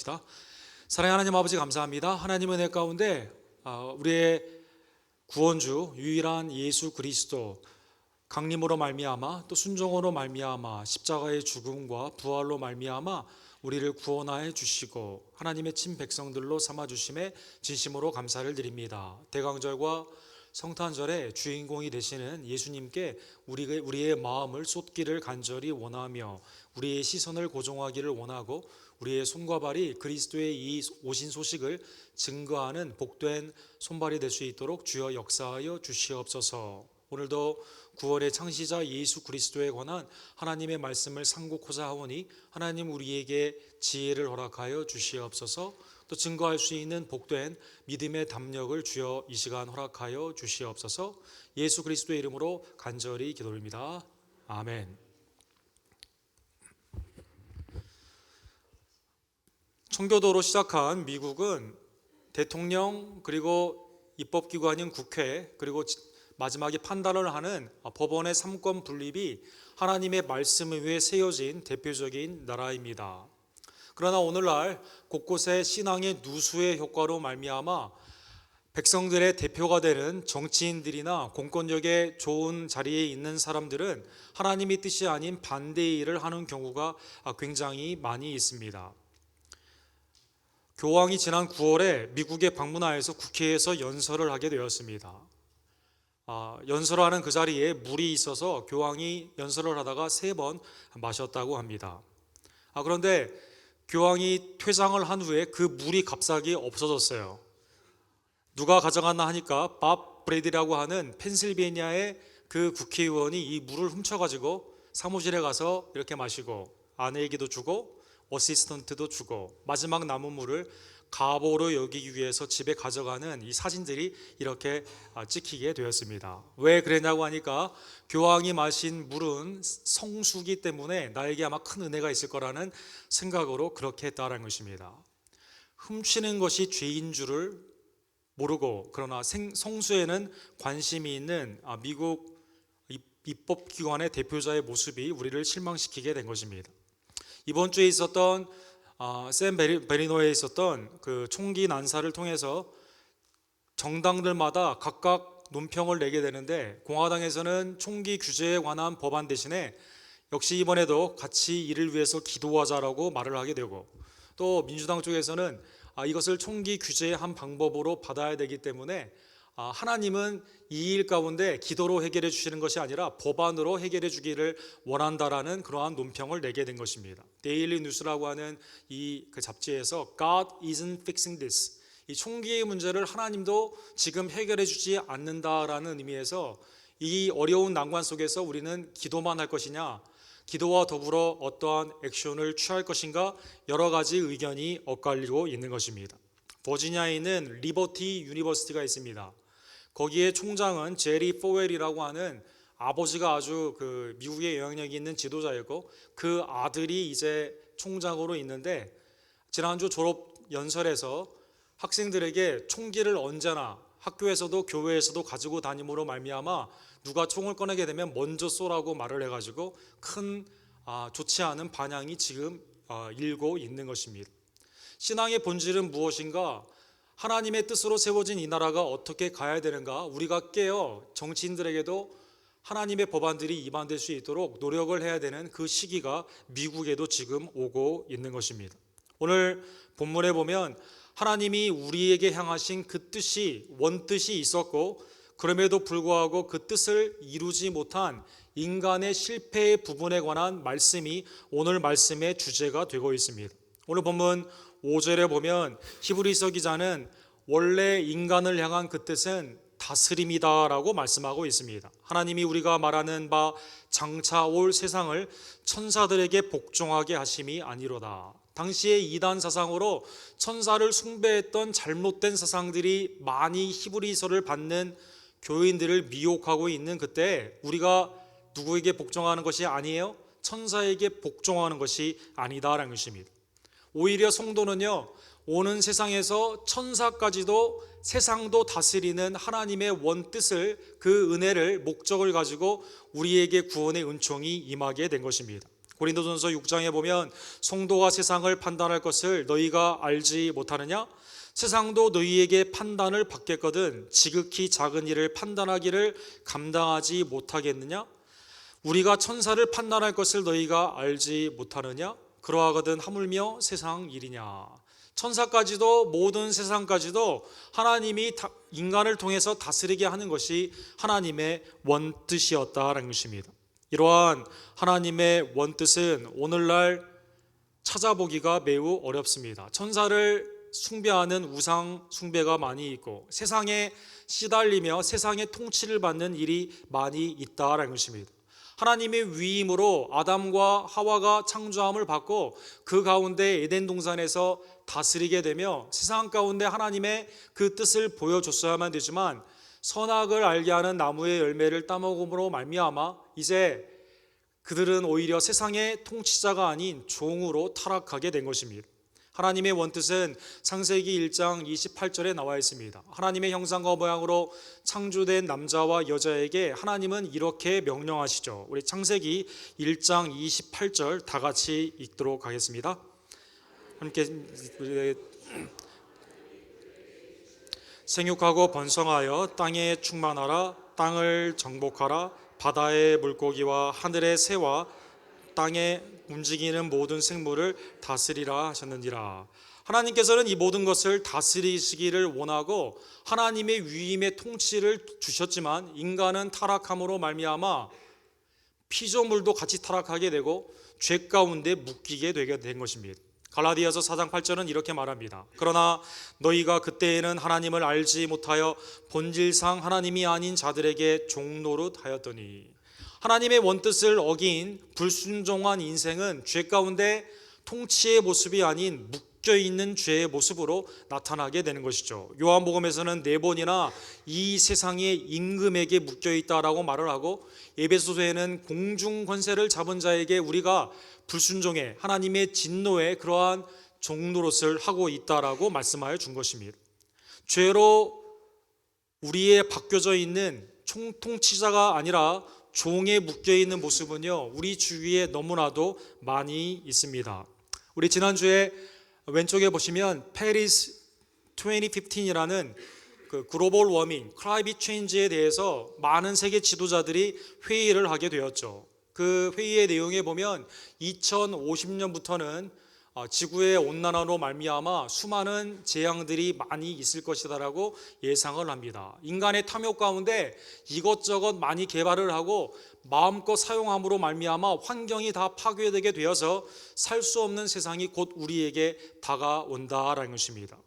사랑하는 하나님 아버지 감사합니다. 하나님 은혜 가운데 우리의 구원주 유일한 예수 그리스도 강림으로 말미암아 또 순종으로 말미암아 십자가의 죽음과 부활로 말미암아 우리를 구원하여 주시고 하나님의 친 백성들로 삼아 주심에 진심으로 감사를 드립니다. 대강절과 성탄절의 주인공이 되시는 예수님께 우리의 마음을 쏟기를 간절히 원하며 우리의 시선을 고정하기를 원하고 우리의 손과 발이 그리스도의 이 오신 소식을 증거하는 복된 손발이 될 수 있도록 주여 역사하여 주시옵소서. 오늘도 구원의 창시자 예수 그리스도에 관한 하나님의 말씀을 상고코자 하오니 하나님 우리에게 지혜를 허락하여 주시옵소서. 또 증거할 수 있는 복된 믿음의 담력을 주여 이 시간 허락하여 주시옵소서. 예수 그리스도의 이름으로 간절히 기도드립니다. 아멘. 청교도로 시작한 미국은 대통령 그리고 입법기관인 국회 그리고 마지막에 판단을 하는 법원의 삼권 분립이 하나님의 말씀 위에 세워진 대표적인 나라입니다. 그러나 오늘날 곳곳에 신앙의 누수의 효과로 말미암아 백성들의 대표가 되는 정치인들이나 공권력의 좋은 자리에 있는 사람들은 하나님의 뜻이 아닌 반대의 일을 하는 경우가 굉장히 많이 있습니다. 교황이 지난 9월에 미국에 방문하여서 국회에서 연설을 하게 되었습니다. 연설하는 그 자리에 물이 있어서 교황이 연설을 하다가 3번 마셨다고 합니다. 그런데 교황이 퇴장을 한 후에 그 물이 갑자기 없어졌어요. 누가 가져갔나 하니까 밥 브래디라고 하는 펜실베니아의 그 국회의원이 이 물을 훔쳐가지고 사무실에 가서 이렇게 마시고 아내에게도 주고 어시스턴트도 주고 마지막 남은 물을 가보로 여기기 위해서 집에 가져가는 이 사진들이 이렇게 찍히게 되었습니다. 왜 그랬냐고 하니까 교황이 마신 물은 성수기 때문에 나에게 아마 큰 은혜가 있을 거라는 생각으로 그렇게 했다는 것입니다. 훔치는 것이 죄인 줄을 모르고 그러나 성수에는 관심이 있는 미국 입법기관의 대표자의 모습이 우리를 실망시키게 된 것입니다. 이번 주에 있었던 샌 베리노에 있었던 그 총기 난사를 통해서 정당들마다 각각 논평을 내게 되는데 공화당에서는 총기 규제에 관한 법안 대신에 역시 이번에도 같이 이를 위해서 기도하자라고 말을 하게 되고 또 민주당 쪽에서는 이것을 총기 규제의 한 방법으로 받아야 되기 때문에 하나님은 이 일 가운데 기도로 해결해 주시는 것이 아니라 법안으로 해결해 주기를 원한다라는 그러한 논평을 내게 된 것입니다. 데일리 뉴스라고 하는 이 그 잡지에서 God isn't fixing this, 이 총기의 문제를 하나님도 지금 해결해 주지 않는다라는 의미에서 이 어려운 난관 속에서 우리는 기도만 할 것이냐, 기도와 더불어 어떠한 액션을 취할 것인가 여러 가지 의견이 엇갈리고 있는 것입니다. 버지니아에 있는 리버티 유니버시티가 있습니다. 거기에 총장은 제리 포웰이라고 하는 아버지가 아주 그 미국의 영향력이 있는 지도자였고 그 아들이 이제 총장으로 있는데 지난주 졸업 연설에서 학생들에게 총기를 언제나 학교에서도 교회에서도 가지고 다님으로 말미암아 누가 총을 꺼내게 되면 먼저 쏘라고 말을 해가지고 큰 좋지 않은 반향이 지금 일고 있는 것입니다. 신앙의 본질은 무엇인가? 하나님의 뜻으로 세워진 이 나라가 어떻게 가야 되는가? 우리가 깨어 정치인들에게도 하나님의 법안들이 입안될 수 있도록 노력을 해야 되는 그 시기가 미국에도 지금 오고 있는 것입니다. 오늘 본문에 보면 하나님이 우리에게 향하신 그 뜻이 원뜻이 있었고 그럼에도 불구하고 그 뜻을 이루지 못한 인간의 실패의 부분에 관한 말씀이 오늘 말씀의 주제가 되고 있습니다. 오늘 본문 5절에 보면 히브리서 기자는 원래 인간을 향한 그 뜻은 다스림이다라고 말씀하고 있습니다. 하나님이 우리가 말하는 바 장차 올 세상을 천사들에게 복종하게 하심이 아니로다. 당시의 이단 사상으로 천사를 숭배했던 잘못된 사상들이 많이 히브리서를 받는 교인들을 미혹하고 있는 그때 우리가 누구에게 복종하는 것이 아니에요? 천사에게 복종하는 것이 아니다라는 것입니다. 오히려 성도는요, 오는 세상에서 천사까지도 세상도 다스리는 하나님의 원뜻을 그 은혜를 목적을 가지고 우리에게 구원의 은총이 임하게 된 것입니다. 고린도전서 6장에 보면 성도가 세상을 판단할 것을 너희가 알지 못하느냐? 세상도 너희에게 판단을 받겠거든 지극히 작은 일을 판단하기를 감당하지 못하겠느냐? 우리가 천사를 판단할 것을 너희가 알지 못하느냐? 그러하거든 하물며 세상 일이냐? 천사까지도 모든 세상까지도 하나님이 인간을 통해서 다스리게 하는 것이 하나님의 원뜻이었다라는 것입니다. 이러한 하나님의 원뜻은 오늘날 찾아보기가 매우 어렵습니다. 천사를 숭배하는 우상 숭배가 많이 있고 세상에 시달리며 세상의 통치를 받는 일이 많이 있다라는 것입니다. 하나님의 위임으로 아담과 하와가 창조함을 받고 그 가운데 에덴 동산에서 다스리게 되며 세상 가운데 하나님의 그 뜻을 보여줬어야만 되지만 선악을 알게 하는 나무의 열매를 따먹음으로 말미암아 이제 그들은 오히려 세상의 통치자가 아닌 종으로 타락하게 된 것입니다. 하나님의 원뜻은 창세기 1장 28절에 나와 있습니다. 하나님의 형상과 모양으로 창조된 남자와 여자에게 하나님은 이렇게 명령하시죠. 우리 창세기 1장 28절 다 같이 읽도록 하겠습니다. 함께 생육하고 번성하여 땅에 충만하라. 땅을 정복하라. 바다의 물고기와 하늘의 새와 땅에 움직이는 모든 생물을 다스리라 하셨느니라. 하나님께서는 이 모든 것을 다스리시기를 원하고 하나님의 위임의 통치를 주셨지만 인간은 타락함으로 말미암아 피조물도 같이 타락하게 되고 죄 가운데 묶이게 되게 된 것입니다. 갈라디아서 4장 8절은 이렇게 말합니다. 그러나 너희가 그때에는 하나님을 알지 못하여 본질상 하나님이 아닌 자들에게 종노릇 하였더니. 하나님의 원뜻을 어긴 불순종한 인생은 죄 가운데 통치의 모습이 아닌 묶여있는 죄의 모습으로 나타나게 되는 것이죠. 요한복음에서는 4번이나 이 세상의 임금에게 묶여있다라고 말을 하고 에베소서에는 공중 권세를 잡은 자에게 우리가 불순종해 하나님의 진노에 그러한 종노릇을 하고 있다라고 말씀하여 준 것입니다. 죄로 우리의 바뀌어져 있는 통치자가 아니라 종에 묶여있는 모습은요 우리 주위에 너무나도 많이 있습니다. 우리 지난주에 왼쪽에 보시면 페리스 2015이라는 그 글로벌 워밍, 클라이밋 체인지에 대해서 많은 세계 지도자들이 회의를 하게 되었죠. 그 회의의 내용에 보면 2050년부터는 지구의 온난화로 말미암아 수많은 재앙들이 많이 있을 것이다라고 예상을 합니다. 인간의 탐욕 가운데 이것저것 많이 개발을 하고 마음껏 사용함으로 말미암아 환경이 다 파괴되게 되어서 살 수 없는 세상이 곧 우리에게 다가온다라는 것입니다.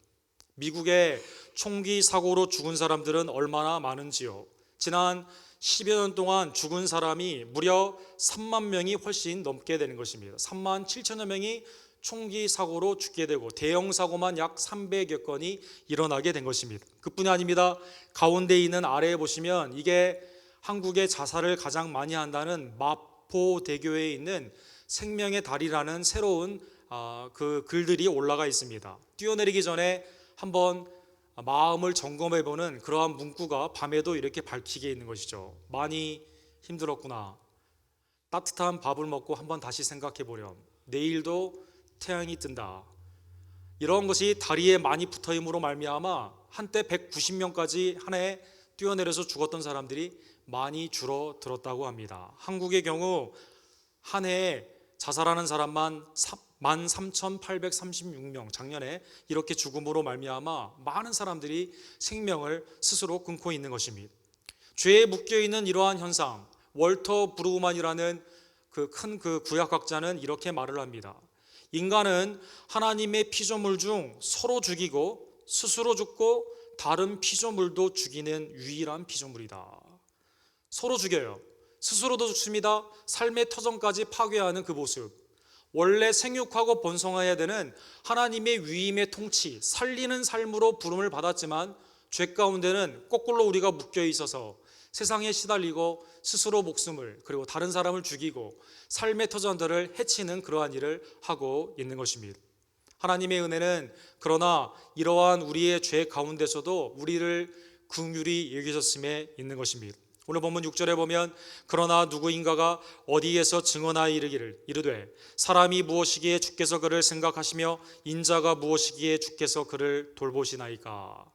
미국의 총기 사고로 죽은 사람들은 얼마나 많은지요. 지난 10여 년 동안 죽은 사람이 무려 3만 명이 훨씬 넘게 되는 것입니다. 3만 7천여 명이 총기 사고로 죽게 되고 대형 사고만 약 300여 건이 일어나게 된 것입니다. 그뿐이 아닙니다. 가운데 있는 아래에 보시면 이게 한국의 자살을 가장 많이 한다는 마포대교에 있는 생명의 달이라는 새로운 그 글들이 올라가 있습니다. 뛰어내리기 전에 한번 마음을 점검해보는 그러한 문구가 밤에도 이렇게 밝히게 있는 것이죠. 많이 힘들었구나. 따뜻한 밥을 먹고 한번 다시 생각해보렴. 내일도 태양이 뜬다. 이런 것이 다리에 많이 붙어임으로 말미암아 한때 190명까지 한 해에 뛰어내려서 죽었던 사람들이 많이 줄어들었다고 합니다. 한국의 경우 한 해에 자살하는 사람만 13,836명, 작년에 이렇게 죽음으로 말미암아 많은 사람들이 생명을 스스로 끊고 있는 것입니다. 죄에 묶여있는 이러한 현상, 월터 브루만이라는 그 큰 구약학자는 이렇게 말을 합니다. 인간은 하나님의 피조물 중 서로 죽이고 스스로 죽고 다른 피조물도 죽이는 유일한 피조물이다. 서로 죽여요. 스스로도 죽습니다. 삶의 터전까지 파괴하는 그 모습. 원래 생육하고 번성해야 되는 하나님의 위임의 통치, 살리는 삶으로 부름을 받았지만 죄 가운데는 거꾸로 우리가 묶여 있어서 세상에 시달리고 스스로 목숨을 그리고 다른 사람을 죽이고 삶의 터전들을 해치는 그러한 일을 하고 있는 것입니다. 하나님의 은혜는 그러나 이러한 우리의 죄 가운데서도 우리를 긍휼히 여기셨음에 있는 것입니다. 오늘 본문 6절에 보면 그러나 누구인가가 어디에서 증언하여 이르되 사람이 무엇이기에 주께서 그를 생각하시며 인자가 무엇이기에 주께서 그를 돌보시나이까.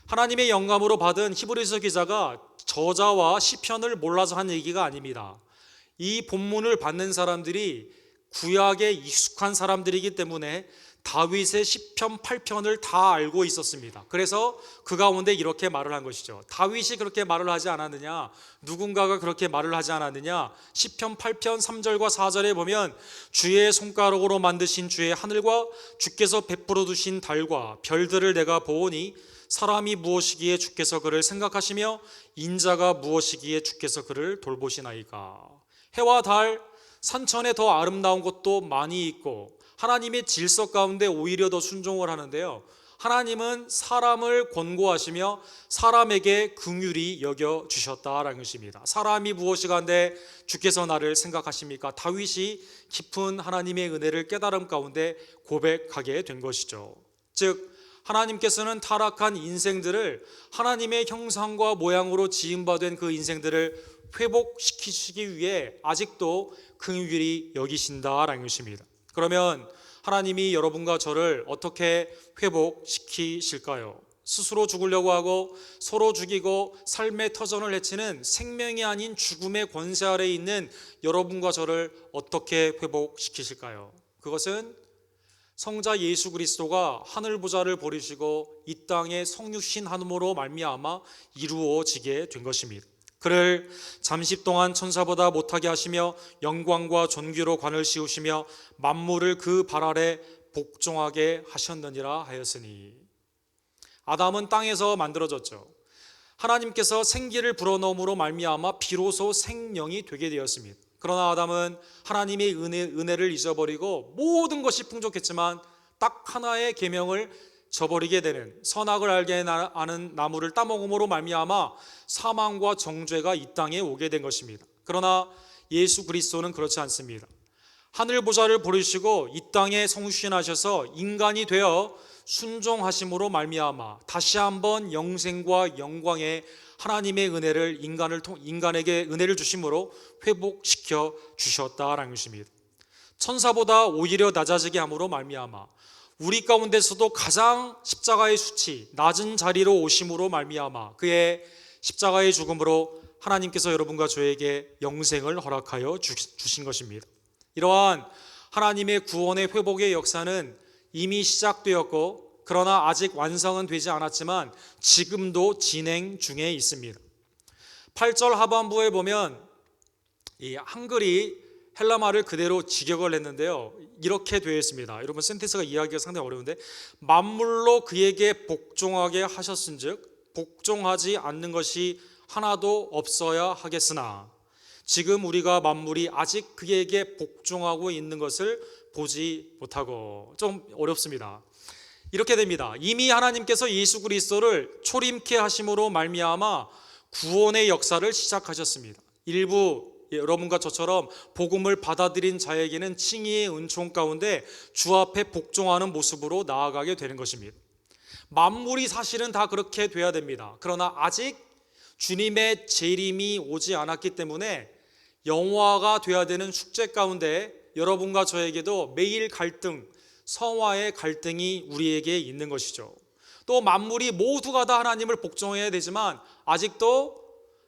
하나님의 영감으로 받은 히브리서 기자가 저자와 시편을 몰라서 한 얘기가 아닙니다. 이 본문을 받는 사람들이 구약에 익숙한 사람들이기 때문에 다윗의 시편 8편을 다 알고 있었습니다. 그래서 그 가운데 이렇게 말을 한 것이죠. 다윗이 그렇게 말을 하지 않았느냐? 누군가가 그렇게 말을 하지 않았느냐? 시편 8편 3절과 4절에 보면 주의 손가락으로 만드신 주의 하늘과 주께서 베풀어 두신 달과 별들을 내가 보오니 사람이 무엇이기에 주께서 그를 생각하시며 인자가 무엇이기에 주께서 그를 돌보시나이까. 해와 달, 산천에 더 아름다운 곳도 많이 있고 하나님의 질서 가운데 오히려 더 순종을 하는데요, 하나님은 사람을 권고하시며 사람에게 긍휼히 여겨주셨다라는 것입니다. 사람이 무엇이간데 주께서 나를 생각하십니까? 다윗이 깊은 하나님의 은혜를 깨달음 가운데 고백하게 된 것이죠. 즉 하나님께서는 타락한 인생들을 하나님의 형상과 모양으로 지음받은 그 인생들을 회복시키시기 위해 아직도 긍휼히 여기신다라는 것입니다. 그러면 하나님이 여러분과 저를 어떻게 회복시키실까요? 스스로 죽으려고 하고 서로 죽이고 삶의 터전을 해치는 생명이 아닌 죽음의 권세 아래에 있는 여러분과 저를 어떻게 회복시키실까요? 그것은 성자 예수 그리스도가 하늘 보좌를 버리시고 이 땅에 성육신 한음으로 말미암아 이루어지게 된 것입니다. 그를 잠시 동안 천사보다 못하게 하시며 영광과 존귀로 관을 씌우시며 만물을 그 발 아래 복종하게 하셨느니라 하였으니. 아담은 땅에서 만들어졌죠. 하나님께서 생기를 불어넣음으로 말미암아 비로소 생명이 되게 되었습니다. 그러나 아담은 하나님의 은혜를 잊어버리고 모든 것이 풍족했지만 딱 하나의 계명을 저버리게 되는, 선악을 알게 아는 나무를 따먹음으로 말미암아 사망과 정죄가 이 땅에 오게 된 것입니다. 그러나 예수 그리스도는 그렇지 않습니다. 하늘 보좌를 버리시고 이 땅에 성육신하셔서 인간이 되어 순종하심으로 말미암아 다시 한번 영생과 영광의 하나님의 은혜를 인간에게 은혜를 주심으로 회복시켜 주셨다라는 것입니다. 천사보다 오히려 낮아지게 함으로 말미암아 우리 가운데서도 가장 십자가의 수치, 낮은 자리로 오심으로 말미암아 그의 십자가의 죽음으로 하나님께서 여러분과 저에게 영생을 허락하여 주신 것입니다. 이러한 하나님의 구원의 회복의 역사는 이미 시작되었고 그러나 아직 완성은 되지 않았지만 지금도 진행 중에 있습니다. 8절 하반부에 보면 이 한글이 헬라말을 그대로 직역을 했는데요, 이렇게 되어 있습니다. 여러분 센텐스가 이해하기가 상당히 어려운데, 만물로 그에게 복종하게 하셨은즉 복종하지 않는 것이 하나도 없어야 하겠으나 지금 우리가 만물이 아직 그에게 복종하고 있는 것을 보지 못하고. 좀 어렵습니다. 이렇게 됩니다. 이미 하나님께서 예수 그리스도를 초림케 하심으로 말미암아 구원의 역사를 시작하셨습니다. 일부 여러분과 저처럼 복음을 받아들인 자에게는 칭의의 은총 가운데 주 앞에 복종하는 모습으로 나아가게 되는 것입니다. 만물이 사실은 다 그렇게 돼야 됩니다. 그러나 아직 주님의 재림이 오지 않았기 때문에 영화가 돼야 되는 숙제 가운데 여러분과 저에게도 매일 갈등, 성화의 갈등이 우리에게 있는 것이죠. 또 만물이 모두가 다 하나님을 복종해야 되지만 아직도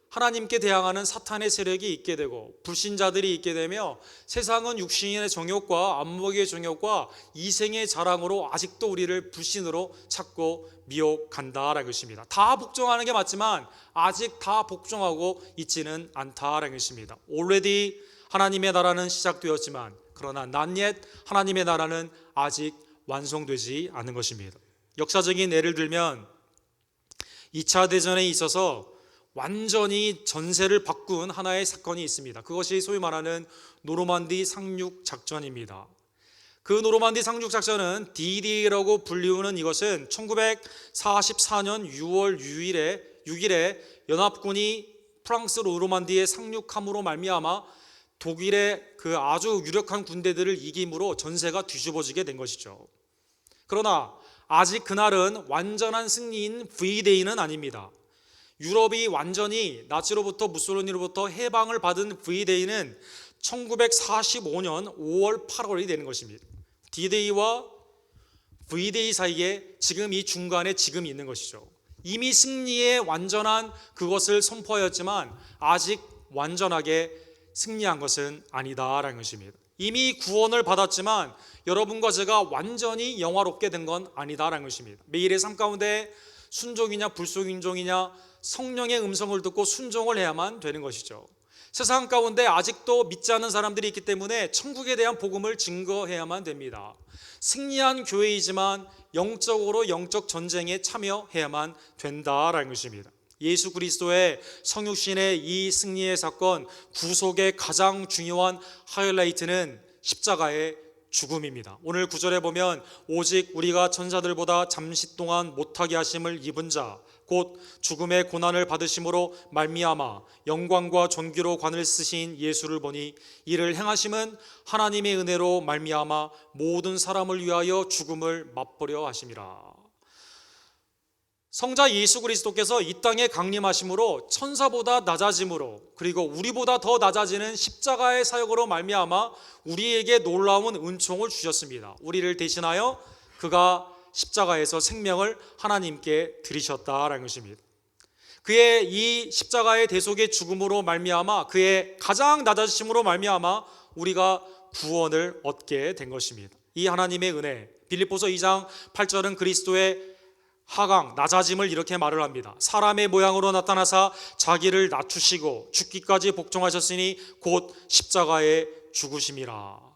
하나님께 대항하는 사탄의 세력이 있게 되고 불신자들이 있게 되며 세상은 육신의 정욕과 안목의 정욕과 이생의 자랑으로 아직도 우리를 불신으로 찾고 미혹한다라는 것입니다. 다 복종하는 게 맞지만 아직 다 복종하고 있지는 않다라는 것입니다. already 하나님의 나라는 시작되었지만 그러나 not yet 하나님의 나라는 아직 완성되지 않은 것입니다. 역사적인 예를 들면 2차 대전에 있어서 완전히 전세를 바꾼 하나의 사건이 있습니다. 그것이 소위 말하는 노르만디 상륙 작전입니다. 그 노르만디 상륙 작전은 D-Day라고 불리우는 이것은 1944년 6월 6일에 연합군이 프랑스 노르만디에 상륙함으로 말미암아 독일의 그 아주 유력한 군대들을 이김으로 전세가 뒤집어지게 된 것이죠. 그러나 아직 그날은 완전한 승리인 V-Day는 아닙니다. 유럽이 완전히 나치로부터 무솔리니로부터 해방을 받은 V-Day는 1945년 5월 8월이 되는 것입니다. D-Day와 V-Day 사이에 지금 이 중간에 지금이 있는 것이죠. 이미 승리의 완전한 그것을 선포하였지만 아직 완전하게 승리한 것은 아니다라는 것입니다. 이미 구원을 받았지만 여러분과 제가 완전히 영화롭게 된 건 아니다라는 것입니다. 매일의 삶 가운데 순종이냐 불순종이냐 성령의 음성을 듣고 순종을 해야만 되는 것이죠. 세상 가운데 아직도 믿지 않는 사람들이 있기 때문에 천국에 대한 복음을 증거해야만 됩니다. 승리한 교회이지만 영적으로 영적 전쟁에 참여해야만 된다라는 것입니다. 예수 그리스도의 성육신의 이 승리의 사건, 구속의 가장 중요한 하이라이트는 십자가의 죽음입니다. 오늘 9절에 보면 오직 우리가 천사들보다 잠시 동안 못하게 하심을 입은 자 곧 죽음의 고난을 받으심으로 말미암아 영광과 존귀로 관을 쓰신 예수를 보니 이를 행하심은 하나님의 은혜로 말미암아 모든 사람을 위하여 죽음을 맛보려 하심이라. 성자 예수 그리스도께서 이 땅에 강림하심으로 천사보다 낮아짐으로 그리고 우리보다 더 낮아지는 십자가의 사역으로 말미암아 우리에게 놀라운 은총을 주셨습니다. 우리를 대신하여 그가 십자가에서 생명을 하나님께 드리셨다라는 것입니다. 그의 이 십자가의 대속의 죽음으로 말미암아 그의 가장 낮아지심으로 말미암아 우리가 구원을 얻게 된 것입니다. 이 하나님의 은혜, 빌립보서 2장 8절은 그리스도의 하강, 낮아짐을 이렇게 말을 합니다. 사람의 모양으로 나타나사 자기를 낮추시고 죽기까지 복종하셨으니 곧 십자가에 죽으심이라.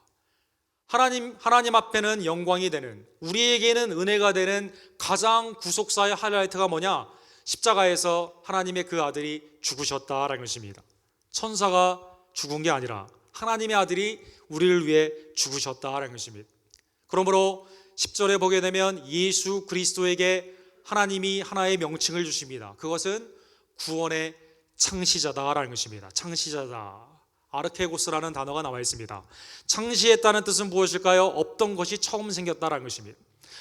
하나님 앞에는 영광이 되는, 우리에게는 은혜가 되는 가장 구속사의 하이라이트가 뭐냐? 십자가에서 하나님의 그 아들이 죽으셨다라는 것입니다. 천사가 죽은 게 아니라 하나님의 아들이 우리를 위해 죽으셨다라는 것입니다. 그러므로 10절에 보게 되면 예수 그리스도에게 하나님이 하나의 명칭을 주십니다. 그것은 구원의 창시자다라는 것입니다. 창시자다. 아르케고스라는 단어가 나와 있습니다. 창시했다는 뜻은 무엇일까요? 없던 것이 처음 생겼다라는 것입니다.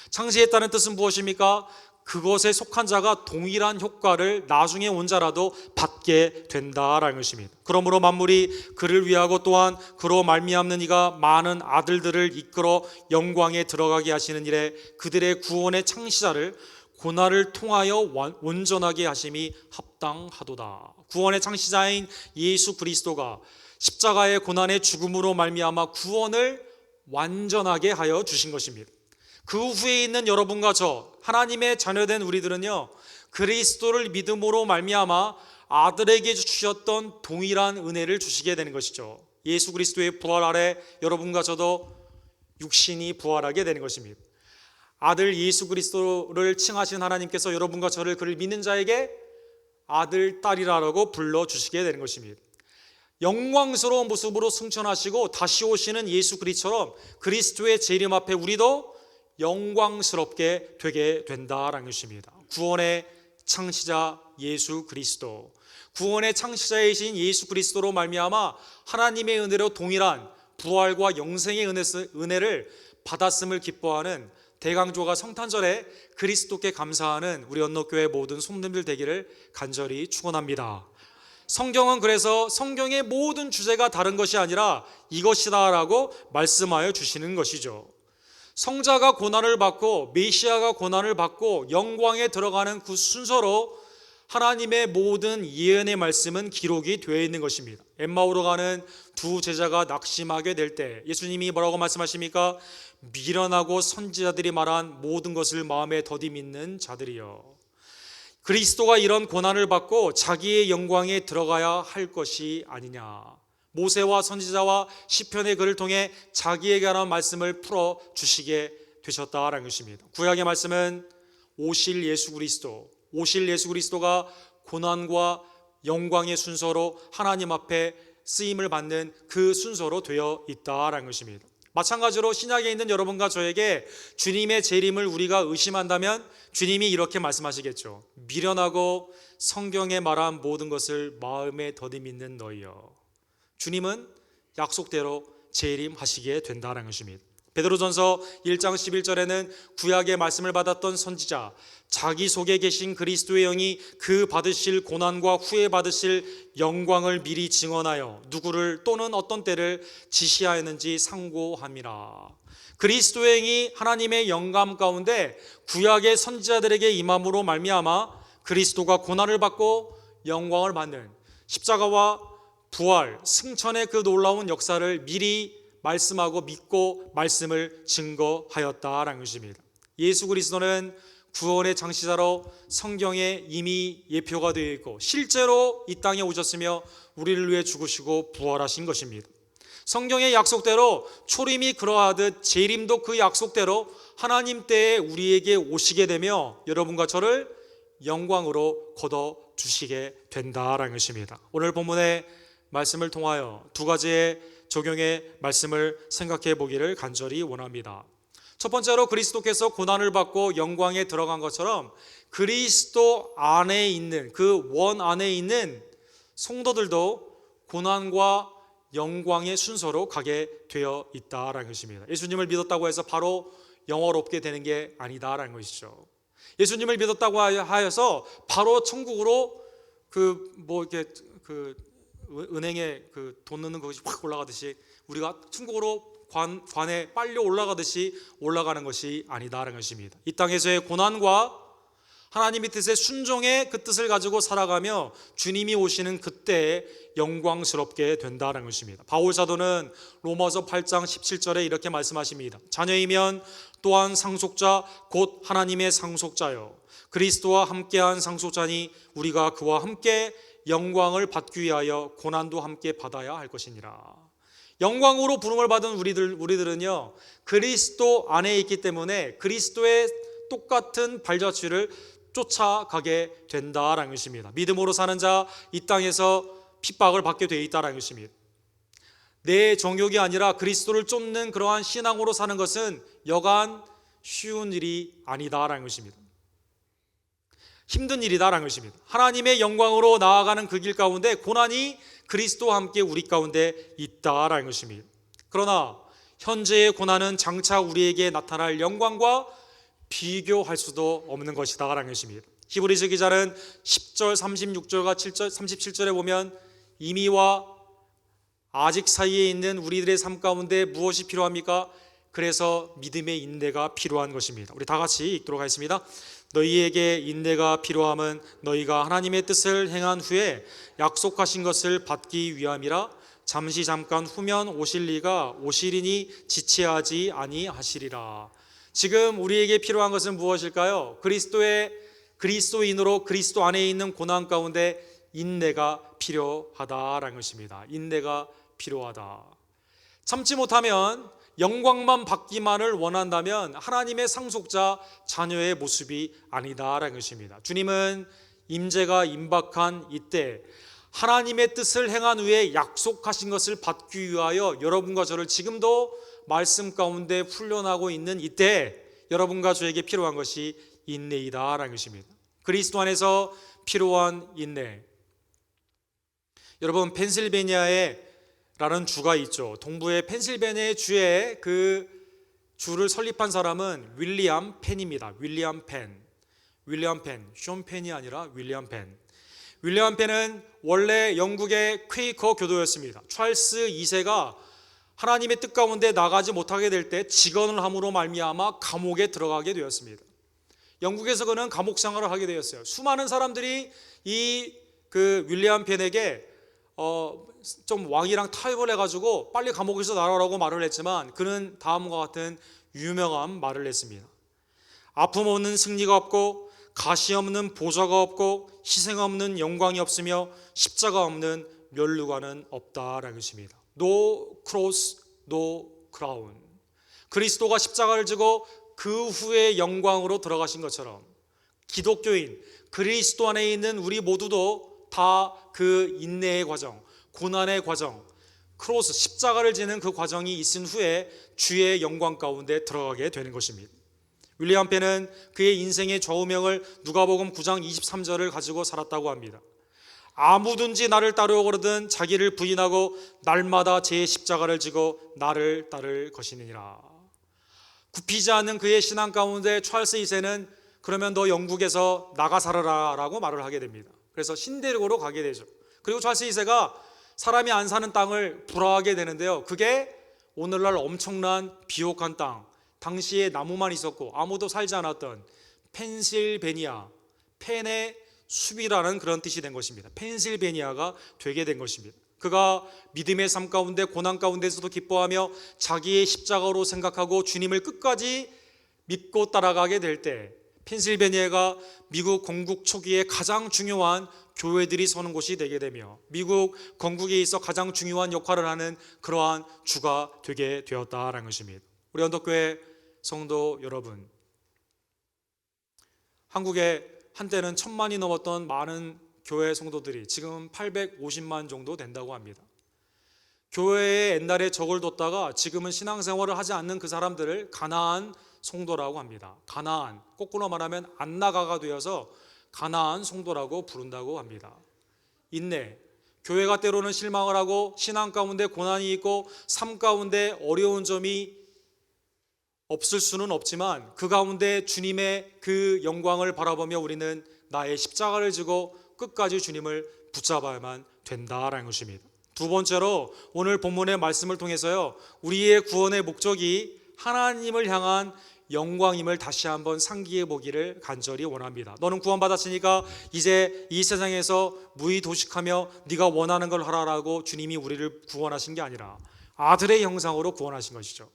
창시했다는 뜻은 무엇입니까? 그것에 속한 자가 동일한 효과를 나중에 온 자라도 받게 된다라는 것입니다. 그러므로 만물이 그를 위하고 또한 그로 말미암는 이가 많은 아들들을 이끌어 영광에 들어가게 하시는 일에 그들의 구원의 창시자를 고난을 통하여 온전하게 하심이 합당하도다. 구원의 창시자인 예수 그리스도가 십자가의 고난의 죽음으로 말미암아 구원을 완전하게 하여 주신 것입니다. 그 후에 있는 여러분과 저 하나님의 자녀된 우리들은요, 그리스도를 믿음으로 말미암아 아들에게 주셨던 동일한 은혜를 주시게 되는 것이죠. 예수 그리스도의 부활 아래 여러분과 저도 육신이 부활하게 되는 것입니다. 아들 예수 그리스도를 칭하신 하나님께서 여러분과 저를 그를 믿는 자에게 아들, 딸이라고 불러주시게 되는 것입니다. 영광스러운 모습으로 승천하시고 다시 오시는 예수 그리스도처럼 그리스도의 재림 앞에 우리도 영광스럽게 되게 된다라는 것입니다. 구원의 창시자 예수 그리스도, 구원의 창시자이신 예수 그리스도로 말미암아 하나님의 은혜로 동일한 부활과 영생의 은혜를 받았음을 기뻐하는 대강조가 성탄절에 그리스도께 감사하는 우리 언덕교회 모든 손님들 되기를 간절히 축원합니다. 성경은 그래서 성경의 모든 주제가 다른 것이 아니라 이것이다라고 말씀하여 주시는 것이죠. 성자가 고난을 받고 메시아가 고난을 받고 영광에 들어가는 그 순서로 하나님의 모든 예언의 말씀은 기록이 되어 있는 것입니다. 엠마오로 가는 두 제자가 낙심하게 될 때 예수님이 뭐라고 말씀하십니까? 미련하고 선지자들이 말한 모든 것을 마음에 더디 믿는 자들이여. 그리스도가 이런 고난을 받고 자기의 영광에 들어가야 할 것이 아니냐. 모세와 선지자와 시편의 글을 통해 자기에게 관한 말씀을 풀어 주시게 되셨다라는 것입니다. 구약의 말씀은 오실 예수 그리스도가 고난과 영광의 순서로 하나님 앞에 쓰임을 받는 그 순서로 되어 있다라는 것입니다. 마찬가지로 신약에 있는 여러분과 저에게 주님의 재림을 우리가 의심한다면 주님이 이렇게 말씀하시겠죠. 미련하고 성경에 말한 모든 것을 마음에 더디 믿는 너희여. 주님은 약속대로 재림하시게 된다는 것입니다. 베드로전서 1장 11절에는 구약의 말씀을 받았던 선지자, 자기 속에 계신 그리스도의 영이 그 받으실 고난과 후에 받으실 영광을 미리 증언하여 누구를 또는 어떤 때를 지시하였는지 상고함이라. 그리스도의 영이 하나님의 영감 가운데 구약의 선지자들에게 임함으로 말미암아 그리스도가 고난을 받고 영광을 받는 십자가와 부활, 승천의 그 놀라운 역사를 미리 말씀하고 믿고 말씀을 증거하였다라는 것입니다. 예수 그리스도는 구원의 장시자로 성경에 이미 예표가 되어 있고 실제로 이 땅에 오셨으며 우리를 위해 죽으시고 부활하신 것입니다. 성경의 약속대로 초림이 그러하듯 재림도 그 약속대로 하나님 때에 우리에게 오시게 되며 여러분과 저를 영광으로 거둬주시게 된다라는 것입니다. 오늘 본문의 말씀을 통하여 두 가지의 적용의 말씀을 생각해 보기를 간절히 원합니다. 첫 번째로 그리스도께서 고난을 받고 영광에 들어간 것처럼 그리스도 안에 있는 그 원 안에 있는 성도들도 고난과 영광의 순서로 가게 되어 있다라는 것입니다. 예수님을 믿었다고 해서 바로 영화롭게 되는 게 아니다라는 것이죠. 예수님을 믿었다고 하여서 바로 천국으로 은행에 돈 넣는 것이 확 올라가듯이 우리가 천국으로 관에 빨리 올라가듯이 올라가는 것이 아니다라는 것입니다. 이 땅에서의 고난과 하나님의 뜻에 순종의 그 뜻을 가지고 살아가며 주님이 오시는 그때에 영광스럽게 된다는 것입니다. 바울 사도는 로마서 8장 17절에 이렇게 말씀하십니다. 자녀이면 또한 상속자 곧 하나님의 상속자요 그리스도와 함께한 상속자니 우리가 그와 함께 영광을 받기 위하여 고난도 함께 받아야 할 것이니라. 영광으로 부름을 받은 우리들은요 그리스도 안에 있기 때문에 그리스도의 똑같은 발자취를 쫓아가게 된다라는 것입니다. 믿음으로 사는 자 이 땅에서 핍박을 받게 되어 있다라는 것입니다. 내 정욕이 아니라 그리스도를 쫓는 그러한 신앙으로 사는 것은 여간 쉬운 일이 아니다라는 것입니다. 힘든 일이다라는 것입니다. 하나님의 영광으로 나아가는 그 길 가운데 고난이 그리스도와 함께 우리 가운데 있다라는 것입니다. 그러나 현재의 고난은 장차 우리에게 나타날 영광과 비교할 수도 없는 것이다라는 것입니다. 히브리서 기자는 10절 36절과 37절에 보면 이미와 아직 사이에 있는 우리들의 삶 가운데 무엇이 필요합니까? 그래서 믿음의 인내가 필요한 것입니다. 우리 다 같이 읽도록 하겠습니다. 너희에게 인내가 필요함은 너희가 하나님의 뜻을 행한 후에 약속하신 것을 받기 위함이라. 잠시 잠깐 후면 오실 이가 오시리니 지체하지 아니하시리라. 지금 우리에게 필요한 것은 무엇일까요? 그리스도인으로 그리스도 안에 있는 고난 가운데 인내가 필요하다라는 것입니다. 인내가 필요하다. 참지 못하면 영광만 받기만을 원한다면 하나님의 상속자 자녀의 모습이 아니다라는 것입니다. 주님은 임재가 임박한 이때 하나님의 뜻을 행한 후에 약속하신 것을 받기 위하여 여러분과 저를 지금도 말씀 가운데 훈련하고 있는 이때 여러분과 저에게 필요한 것이 인내이다라는 것입니다. 그리스도 안에서 필요한 인내. 여러분 펜실베니아에 라는 주가 있죠. 동부의 펜실베니아 주에 그 주를 설립한 사람은 윌리엄 펜입니다. 윌리엄 펜, 숀 펜이 아니라 윌리엄 펜. 윌리엄 펜은 원래 영국의 퀘이커 교도였습니다. 찰스 2세가 하나님의 뜻 가운데 나가지 못하게 될 때 직언을 함으로 말미암아 감옥에 들어가게 되었습니다. 영국에서 그는 감옥 생활을 하게 되었어요. 수많은 사람들이 그 윌리엄 펜에게 좀 왕이랑 타협을 해가지고 빨리 감옥에서 나가라고 말을 했지만 그는 다음과 같은 유명한 말을 했습니다. 아픔 없는 승리가 없고 가시 없는 보좌가 없고 희생 없는 영광이 없으며 십자가 없는 멸류관은 없다라는 것입니다. No cross, no crown. 그리스도가 십자가를 지고 그 후에 영광으로 들어가신 것처럼 기독교인 그리스도 안에 있는 우리 모두도 다 그 인내의 과정, 고난의 과정, 크로스 십자가를 지는 그 과정이 있은 후에 주의 영광 가운데 들어가게 되는 것입니다. 윌리엄 펜은 그의 인생의 좌우명을 누가복음 9장 23절을 가지고 살았다고 합니다. 아무든지 나를 따르거든 자기를 부인하고 날마다 제 십자가를 지고 나를 따를 것이니라. 굽히지 않는 그의 신앙 가운데 찰스 2세는 그러면 너 영국에서 나가 살아라 라고 말을 하게 됩니다. 그래서 신대륙으로 가게 되죠. 그리고 찰스 2세가 사람이 안 사는 땅을 불허하게 되는데요. 그게 오늘날 엄청난 비옥한 땅, 당시에 나무만 있었고 아무도 살지 않았던 펜실베니아, 펜의 숲이라는 그런 뜻이 된 것입니다. 펜실베니아가 되게 된 것입니다. 그가 믿음의 삶 가운데 고난 가운데서도 기뻐하며 자기의 십자가로 생각하고 주님을 끝까지 믿고 따라가게 될 때 펜실베니아가 미국 건국 초기에 가장 중요한 교회들이 서는 곳이 되게 되며 미국 건국에 있어 가장 중요한 역할을 하는 그러한 주가 되게 되었다라는 것입니다. 우리 언덕교회 성도 여러분, 한국에 한때는 1,000만이 넘었던 많은 교회 성도들이 지금 850만 정도 된다고 합니다. 교회에 옛날에 적을 뒀다가 지금은 신앙생활을 하지 않는 그 사람들을 가나안 성도라고 합니다. 가나안, 거꾸로 말하면 안나가가 되어서 가나안 성도라고 부른다고 합니다. 인내, 교회가 때로는 실망을 하고 신앙 가운데 고난이 있고 삶 가운데 어려운 점이 없을 수는 없지만 그 가운데 주님의 그 영광을 바라보며 우리는 나의 십자가를 지고 끝까지 주님을 붙잡아야만 된다라는 것입니다. 두 번째로 오늘 본문의 말씀을 통해서요, 우리의 구원의 목적이 하나님을 향한 영광임을 다시 한번 상기해 보기를 간절히 원합니다. 너는 구원받았으니까 이제 이 세상에서 무의도식하며 네가 원하는 걸 하라라고 주님이 우리를 구원하신 게 아니라 아들의 형상으로 구원하신 것이죠.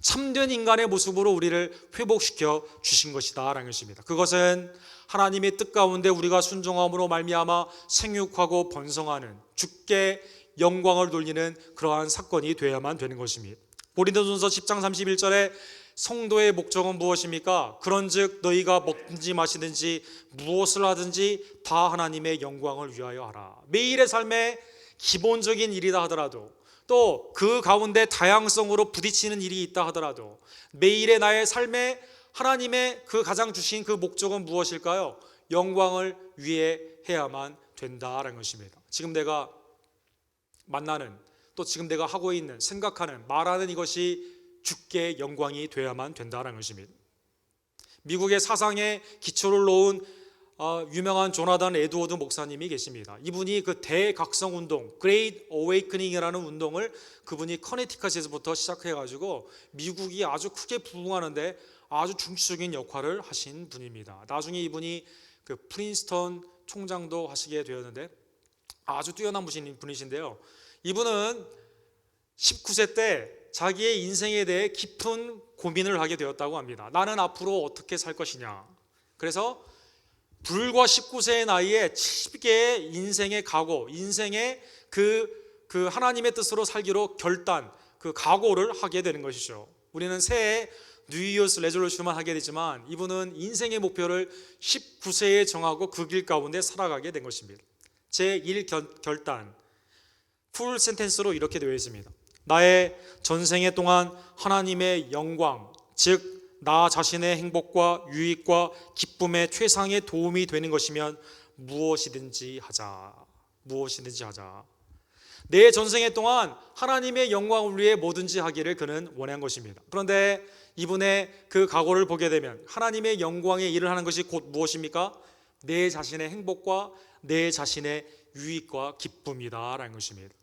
참된 인간의 모습으로 우리를 회복시켜 주신 것이다 라는 것입니다. 그것은 하나님의 뜻 가운데 우리가 순종함으로 말미암아 생육하고 번성하는 주께 영광을 돌리는 그러한 사건이 되어야만 되는 것입니다. 고린도전서 10장 31절에 성도의 목적은 무엇입니까? 그런즉 너희가 먹든지 마시든지 무엇을 하든지 다 하나님의 영광을 위하여 하라. 매일의 삶에 기본적인 일이다 하더라도 또 그 가운데 다양성으로 부딪히는 일이 있다 하더라도 매일의 나의 삶에 하나님의 그 가장 주신 그 목적은 무엇일까요? 영광을 위해 해야만 된다라는 것입니다. 지금 내가 만나는 또 지금 내가 하고 있는 생각하는 말하는 이것이 주께 영광이 되어야만 된다는 것입니다. 미국의 사상에 기초를 놓은 유명한 조나단 에드워드 목사님이 계십니다. 이분이 그 대각성 운동, Great Awakening이라는 운동을 그분이 커네티컷에서부터 시작해가지고 미국이 아주 크게 부흥하는데 아주 중추적인 역할을 하신 분입니다. 나중에 이분이 그 프린스턴 총장도 하시게 되었는데 아주 뛰어난 분이신데요. 이분은 19세 때 자기의 인생에 대해 깊은 고민을 하게 되었다고 합니다. 나는 앞으로 어떻게 살 것이냐. 그래서 불과 19세의 나이에 70개의 인생의 각오, 인생의 그 하나님의 뜻으로 살기로 결단, 그 각오를 하게 되는 것이죠. 우리는 새해 뉴이어스 레졸루션만 하게 되지만 이분은 인생의 목표를 19세에 정하고 그 길 가운데 살아가게 된 것입니다. 제1 결단, 풀 센텐스로 이렇게 되어 있습니다. 나의 전생에 동안 하나님의 영광, 즉 나 자신의 행복과 유익과 기쁨의 최상의 도움이 되는 것이면 무엇이든지 하자. 무엇이든지 하자. 내 전생에 동안 하나님의 영광을 위해 뭐든지 하기를 그는 원한 것입니다. 그런데 이분의 그 각오를 보게 되면 하나님의 영광에 일을 하는 것이 곧 무엇입니까? 내 자신의 행복과 내 자신의 유익과 기쁨이다라는 것입니다.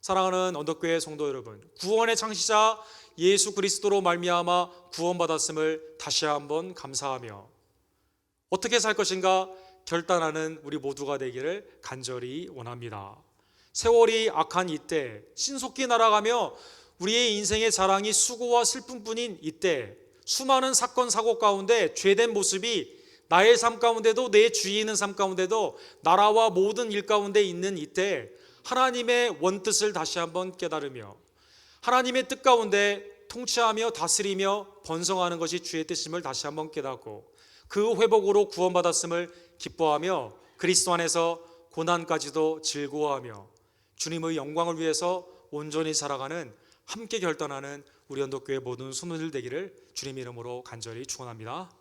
사랑하는 언덕교회 성도 여러분, 구원의 창시자 예수 그리스도로 말미암아 구원받았음을 다시 한번 감사하며 어떻게 살 것인가 결단하는 우리 모두가 되기를 간절히 원합니다. 세월이 악한 이때, 신속히 날아가며 우리의 인생의 자랑이 수고와 슬픔뿐인 이때, 수많은 사건 사고 가운데 죄된 모습이 나의 삶 가운데도 내 주위에 있는 삶 가운데도 나라와 모든 일 가운데 있는 이때 하나님의 원뜻을 다시 한번 깨달으며 하나님의 뜻 가운데 통치하며 다스리며 번성하는 것이 주의 뜻임을 다시 한번 깨닫고 그 회복으로 구원받았음을 기뻐하며 그리스도 안에서 고난까지도 즐거워하며 주님의 영광을 위해서 온전히 살아가는 함께 결단하는 우리 언덕교회 모든 손님들 되기를 주님 이름으로 간절히 축원합니다.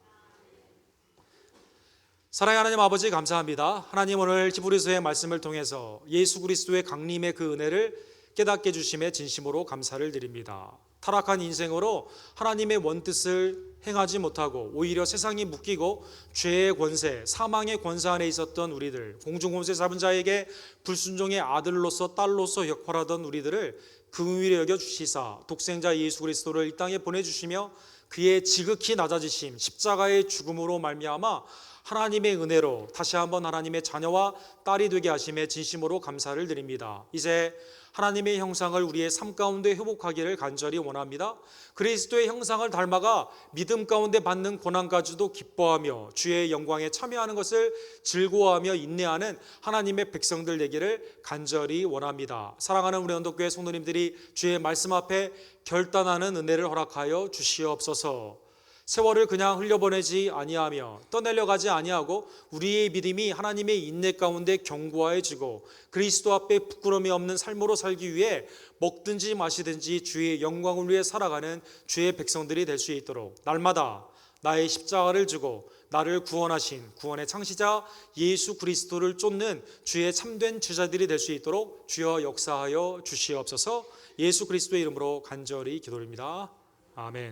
사랑의 하나님 아버지 감사합니다. 하나님 오늘 히브리서의 말씀을 통해서 예수 그리스도의 강림의 그 은혜를 깨닫게 주심에 진심으로 감사를 드립니다. 타락한 인생으로 하나님의 원뜻을 행하지 못하고 오히려 세상이 묶이고 죄의 권세, 사망의 권세 안에 있었던 우리들, 공중권세 잡은 자에게 불순종의 아들로서 딸로서 역할하던 우리들을 긍휼히 여겨 주시사 독생자 예수 그리스도를 이 땅에 보내주시며 그의 지극히 낮아지심 십자가의 죽음으로 말미암아 하나님의 은혜로 다시 한번 하나님의 자녀와 딸이 되게 하심에 진심으로 감사를 드립니다. 이제 하나님의 형상을 우리의 삶 가운데 회복하기를 간절히 원합니다. 그리스도의 형상을 닮아가 믿음 가운데 받는 고난까지도 기뻐하며 주의 영광에 참여하는 것을 즐거워하며 인내하는 하나님의 백성들 되기를 간절히 원합니다. 사랑하는 우리 언덕교회 성도님들이 주의 말씀 앞에 결단하는 은혜를 허락하여 주시옵소서. 세월을 그냥 흘려보내지 아니하며 떠내려 가지 아니하고 우리의 믿음이 하나님의 인내 가운데 견고해지고 그리스도 앞에 부끄러움이 없는 삶으로 살기 위해 먹든지 마시든지 주의 영광을 위해 살아가는 주의 백성들이 될 수 있도록 날마다 나의 십자가를 지고 나를 구원하신 구원의 창시자 예수 그리스도를 쫓는 주의 참된 제자들이 될 수 있도록 주여 역사하여 주시옵소서. 예수 그리스도의 이름으로 간절히 기도드립니다. 아멘.